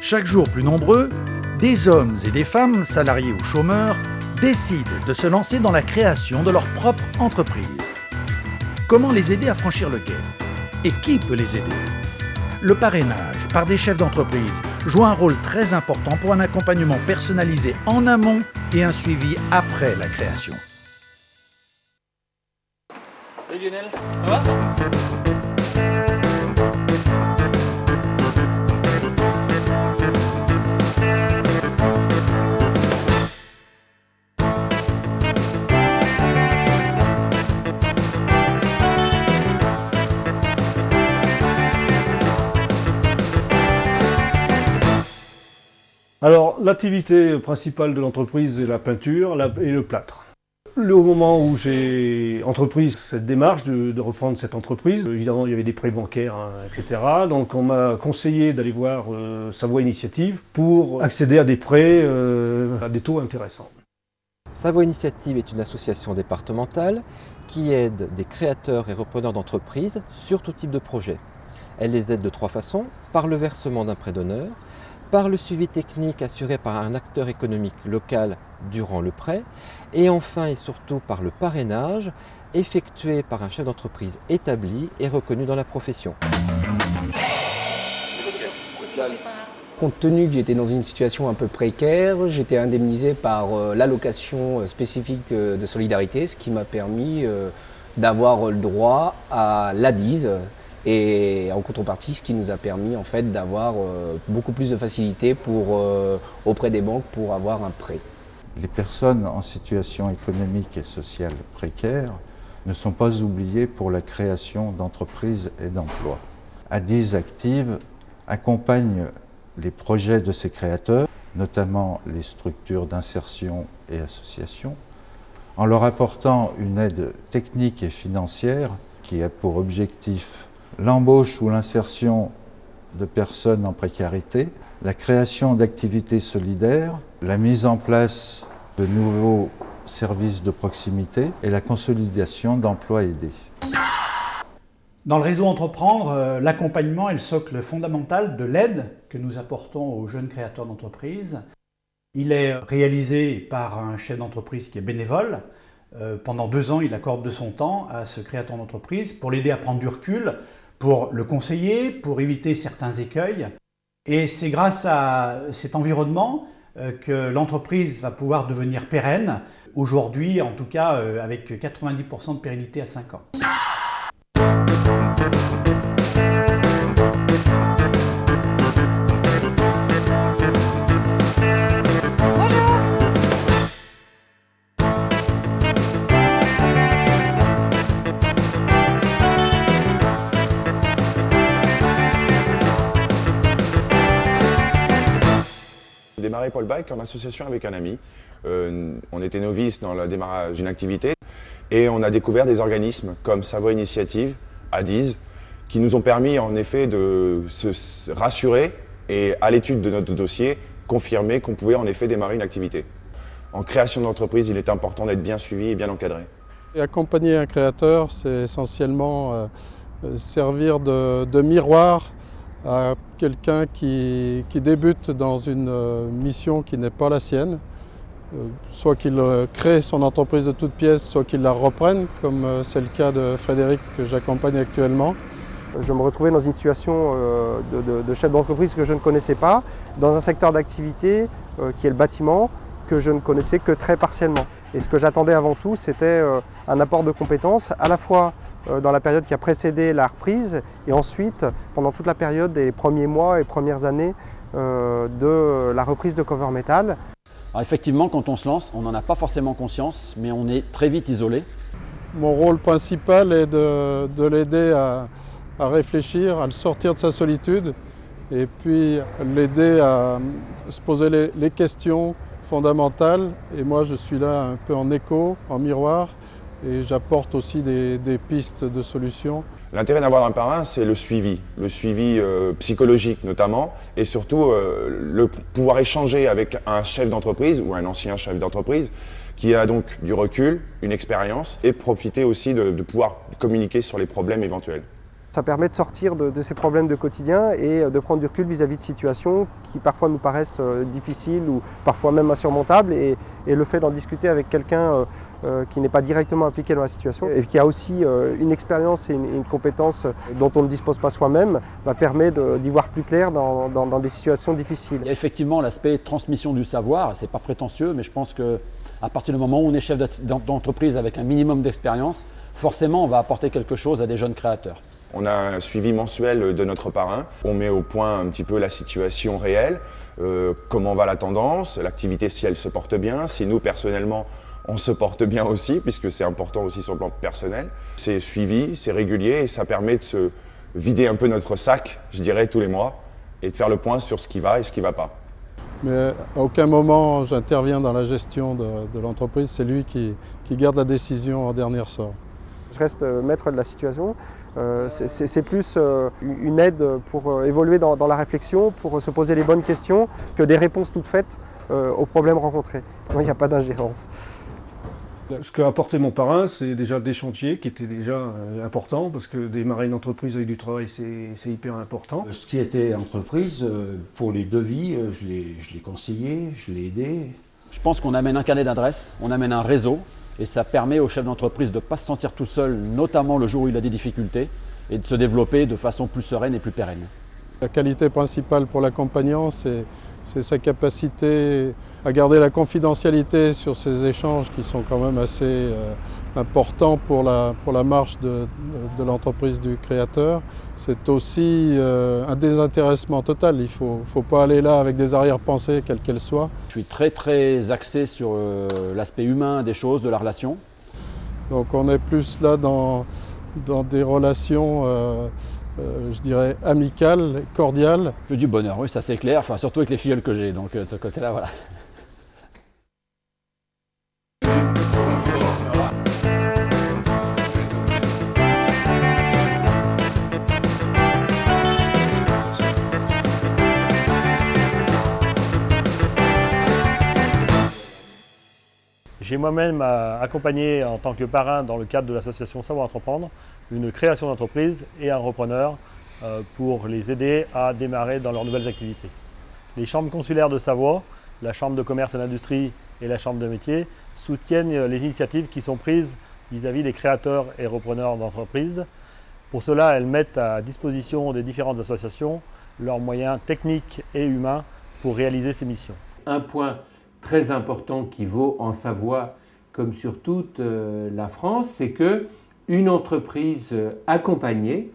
Chaque jour plus nombreux, des hommes et des femmes, salariés ou chômeurs, décident de se lancer dans la création de leur propre entreprise. Comment les aider à franchir le cap? Et qui peut les aider? Le parrainage par des chefs d'entreprise joue un rôle très important pour un accompagnement personnalisé en amont et un suivi après la création. Salut Lionel, ça va? Alors, l'activité principale de l'entreprise est la peinture et le plâtre. Au moment où j'ai entrepris cette démarche de reprendre cette entreprise, évidemment il y avait des prêts bancaires, etc. Donc on m'a conseillé d'aller voir Savoie Initiative pour accéder à des prêts à des taux intéressants. Savoie Initiative est une association départementale qui aide des créateurs et repreneurs d'entreprises sur tout type de projet. Elle les aide de 3 façons: par le versement d'un prêt d'honneur, par le suivi technique assuré par un acteur économique local durant le prêt, et enfin et surtout par le parrainage effectué par un chef d'entreprise établi et reconnu dans la profession. Compte tenu que j'étais dans une situation un peu précaire, j'étais indemnisé par l'allocation spécifique de solidarité, ce qui m'a permis d'avoir le droit à l'ADIZ, et en contrepartie, ce qui nous a permis en fait d'avoir beaucoup plus de facilité auprès des banques pour avoir un prêt. Les personnes en situation économique et sociale précaire ne sont pas oubliées pour la création d'entreprises et d'emplois. ADIZ Active accompagne les projets de ces créateurs, notamment les structures d'insertion et associations, en leur apportant une aide technique et financière qui a pour objectif l'embauche ou l'insertion de personnes en précarité, la création d'activités solidaires, la mise en place de nouveaux services de proximité et la consolidation d'emplois aidés. Dans le réseau Entreprendre, l'accompagnement est le socle fondamental de l'aide que nous apportons aux jeunes créateurs d'entreprise. Il est réalisé par un chef d'entreprise qui est bénévole. Pendant 2 ans, il accorde de son temps à ce créateur d'entreprise pour l'aider à prendre du recul, pour le conseiller, pour éviter certains écueils. Et c'est grâce à cet environnement que l'entreprise va pouvoir devenir pérenne, aujourd'hui en tout cas avec 90% de pérennité à 5 ans. J'ai démarré Paul Bike en association avec un ami. On était novices dans le démarrage d'une activité et on a découvert des organismes comme Savoie Initiative, ADIZ, qui nous ont permis en effet de se rassurer et à l'étude de notre dossier, confirmer qu'on pouvait en effet démarrer une activité. En création d'entreprise, il est important d'être bien suivi et bien encadré. Et accompagner un créateur, c'est essentiellement servir de miroir à quelqu'un qui débute dans une mission qui n'est pas la sienne, soit qu'il crée son entreprise de toutes pièces, soit qu'il la reprenne, comme c'est le cas de Frédéric que j'accompagne actuellement. Je me retrouvais dans une situation de chef d'entreprise que je ne connaissais pas, dans un secteur d'activité qui est le bâtiment, que je ne connaissais que très partiellement. Et ce que j'attendais avant tout, c'était un apport de compétences, à la fois dans la période qui a précédé la reprise, et ensuite pendant toute la période des premiers mois et premières années de la reprise de Cover Metal. Alors effectivement, quand on se lance, on n'en a pas forcément conscience, mais on est très vite isolé. Mon rôle principal est de l'aider à réfléchir, à le sortir de sa solitude, et puis l'aider à se poser les questions fondamentales. Et moi, je suis là un peu en écho, en miroir, et j'apporte aussi des pistes de solutions. L'intérêt d'avoir un parrain, c'est le suivi psychologique notamment, et surtout le pouvoir échanger avec un chef d'entreprise ou un ancien chef d'entreprise qui a donc du recul, une expérience, et profiter aussi de pouvoir communiquer sur les problèmes éventuels. Ça permet de sortir de ces problèmes de quotidien et de prendre du recul vis-à-vis de situations qui parfois nous paraissent difficiles ou parfois même insurmontables. Et le fait d'en discuter avec quelqu'un qui n'est pas directement impliqué dans la situation et qui a aussi une expérience et une compétence dont on ne dispose pas soi-même, permet d'y voir plus clair dans des situations difficiles. Il y a effectivement l'aspect transmission du savoir, c'est pas prétentieux, mais je pense qu'à partir du moment où on est chef d'entreprise avec un minimum d'expérience, forcément on va apporter quelque chose à des jeunes créateurs. On a un suivi mensuel de notre parrain. On met au point un petit peu la situation réelle, comment va la tendance, l'activité si elle se porte bien, si nous personnellement on se porte bien aussi, puisque c'est important aussi sur le plan personnel. C'est suivi, c'est régulier et ça permet de se vider un peu notre sac, je dirais, tous les mois et de faire le point sur ce qui va et ce qui ne va pas. Mais à aucun moment j'interviens dans la gestion de l'entreprise, c'est lui qui garde la décision en dernier ressort. Je reste maître de la situation. C'est plus une aide pour évoluer dans la réflexion, pour se poser les bonnes questions, que des réponses toutes faites aux problèmes rencontrés. Il n'y a pas d'ingérence. Ce qu'a apporté mon parrain, c'est déjà des chantiers qui étaient déjà importants, parce que démarrer une entreprise avec du travail, c'est hyper important. Ce qui était entreprise, pour les devis, je l'ai conseillé, je l'ai aidé. Je pense qu'on amène un carnet d'adresses, on amène un réseau, et ça permet au chef d'entreprise de ne pas se sentir tout seul, notamment le jour où il a des difficultés, et de se développer de façon plus sereine et plus pérenne. La qualité principale pour l'accompagnant, c'est sa capacité à garder la confidentialité sur ces échanges qui sont quand même assez importants pour la marche de l'entreprise du créateur. C'est aussi un désintéressement total. Il ne faut pas aller là avec des arrière-pensées, quelles qu'elles soient. Je suis très axé sur l'aspect humain des choses, de la relation. Donc on est plus là dans des relations je dirais amicales, cordiales. Du bonheur, oui, ça c'est clair, enfin, surtout avec les filleuls que j'ai, donc de ce côté-là, voilà. J'ai moi-même accompagné en tant que parrain dans le cadre de l'association Savoir Entreprendre une création d'entreprise et un repreneur pour les aider à démarrer dans leurs nouvelles activités. Les chambres consulaires de Savoie, la chambre de commerce et d'industrie et la chambre de métier soutiennent les initiatives qui sont prises vis-à-vis des créateurs et repreneurs d'entreprises. Pour cela, elles mettent à disposition des différentes associations leurs moyens techniques et humains pour réaliser ces missions. Un point très important qui vaut en Savoie comme sur toute la France, c'est qu'une entreprise accompagnée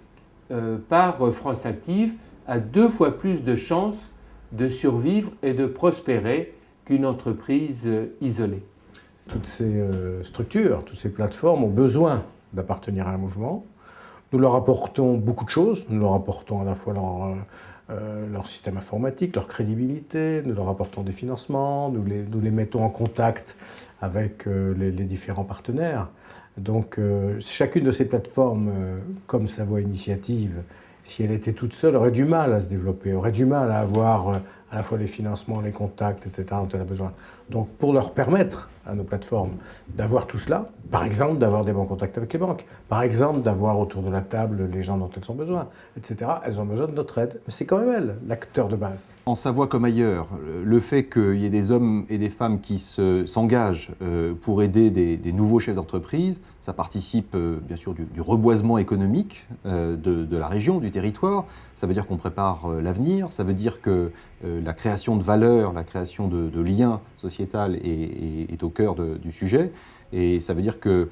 par France Active a 2 fois plus de chances de survivre et de prospérer qu'une entreprise isolée. Toutes ces structures, toutes ces plateformes ont besoin d'appartenir à un mouvement. Nous leur apportons beaucoup de choses. Nous leur apportons à la fois leur système informatique, leur crédibilité, nous leur apportons des financements, nous les mettons en contact avec les différents partenaires. Donc chacune de ces plateformes, comme Savoie Initiative, si elle était toute seule, aurait du mal à se développer, aurait du mal à avoir à la fois les financements, les contacts, etc. dont elle a besoin. Donc pour leur permettre à nos plateformes d'avoir tout cela, par exemple d'avoir des bons contacts avec les banques, par exemple d'avoir autour de la table les gens dont elles ont besoin, etc. Elles ont besoin de notre aide. Mais c'est quand même elles, l'acteur de base. En Savoie comme ailleurs, le fait qu'il y ait des hommes et des femmes qui s'engagent pour aider des nouveaux chefs d'entreprise, ça participe bien sûr du reboisement économique de la région, du territoire. Ça veut dire qu'on prépare l'avenir, ça veut dire que la création de valeur, la création de liens sociétal est au cœur du sujet. Et ça veut dire que,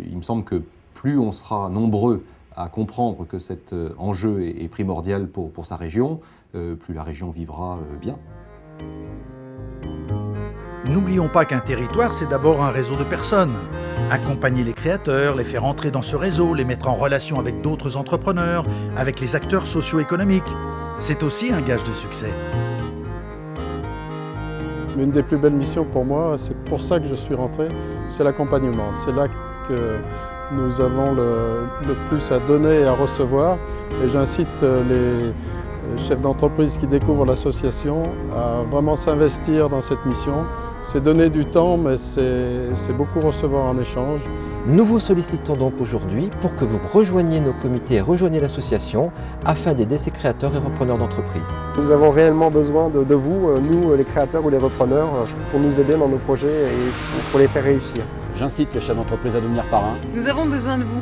il me semble que plus on sera nombreux à comprendre que cet enjeu est primordial pour sa région, plus la région vivra bien. N'oublions pas qu'un territoire, c'est d'abord un réseau de personnes. Accompagner les créateurs, les faire entrer dans ce réseau, les mettre en relation avec d'autres entrepreneurs, avec les acteurs socio-économiques, c'est aussi un gage de succès. Une des plus belles missions pour moi, c'est pour ça que je suis rentré, c'est l'accompagnement. C'est là que nous avons le plus à donner et à recevoir. Et j'incite les chefs d'entreprise qui découvrent l'association à vraiment s'investir dans cette mission. C'est donner du temps, mais c'est beaucoup recevoir en échange. Nous vous sollicitons donc aujourd'hui pour que vous rejoigniez nos comités et rejoigniez l'association afin d'aider ces créateurs et repreneurs d'entreprises. Nous avons réellement besoin de vous, nous les créateurs ou les repreneurs, pour nous aider dans nos projets et pour les faire réussir. J'incite les chefs d'entreprise à devenir parrains. Nous avons besoin de vous.